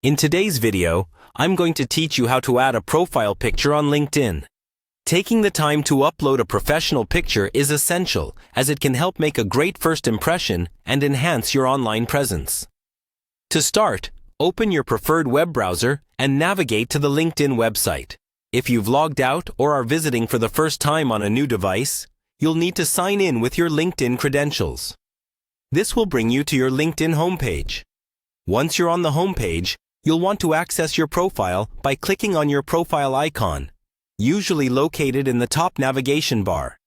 In today's video, I'm going to teach you how to add a profile picture on LinkedIn. Taking the time to upload a professional picture is essential, as it can help make a great first impression and enhance your online presence. To start, open your preferred web browser and navigate to the LinkedIn website. If you've logged out or are visiting for the first time on a new device, you'll need to sign in with your LinkedIn credentials. This will bring you to your LinkedIn homepage. Once you're on the homepage, you'll want to access your profile by clicking on your profile icon, usually located in the top navigation bar.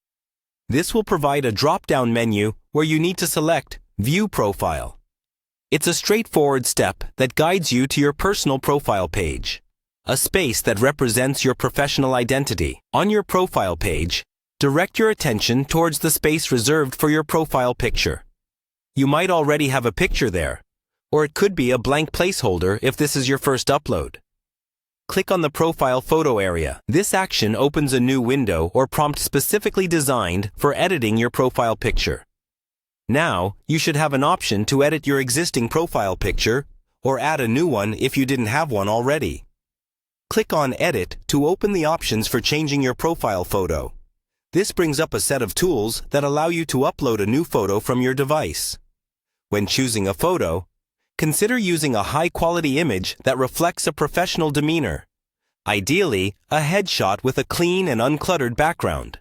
This will provide a drop-down menu where you need to select View Profile. It's a straightforward step that guides you to your personal profile page, a space that represents your professional identity. On your profile page, direct your attention towards the space reserved for your profile picture. You might already have a picture there, or it could be a blank placeholder if this is your first upload. Click on the Profile Photo area. This action opens a new window or prompt specifically designed for editing your profile picture. Now, you should have an option to edit your existing profile picture or add a new one if you didn't have one already. Click on Edit to open the options for changing your profile photo. This brings up a set of tools that allow you to upload a new photo from your device. When choosing a photo, consider using a high-quality image that reflects a professional demeanor. Ideally, a headshot with a clean and uncluttered background.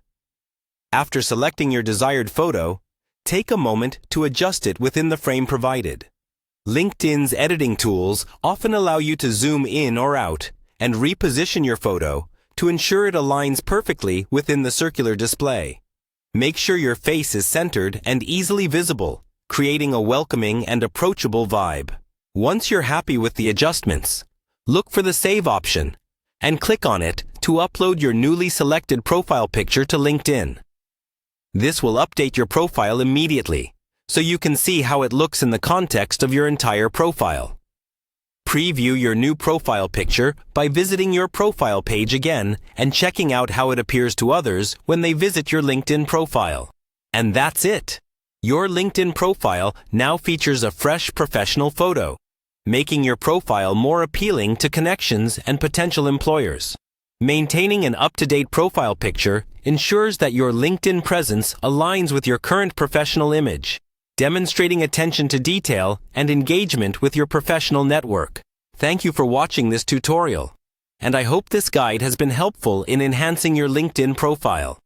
After selecting your desired photo, take a moment to adjust it within the frame provided. LinkedIn's editing tools often allow you to zoom in or out and reposition your photo to ensure it aligns perfectly within the circular display. Make sure your face is centered and easily visible, creating a welcoming and approachable vibe. Once you're happy with the adjustments, look for the Save option and click on it to upload your newly selected profile picture to LinkedIn. This will update your profile immediately, so you can see how it looks in the context of your entire profile. Preview your new profile picture by visiting your profile page again and checking out how it appears to others when they visit your LinkedIn profile. And that's it! Your LinkedIn profile now features a fresh professional photo, making your profile more appealing to connections and potential employers. Maintaining an up-to-date profile picture ensures that your LinkedIn presence aligns with your current professional image, demonstrating attention to detail and engagement with your professional network. Thank you for watching this tutorial, and I hope this guide has been helpful in enhancing your LinkedIn profile.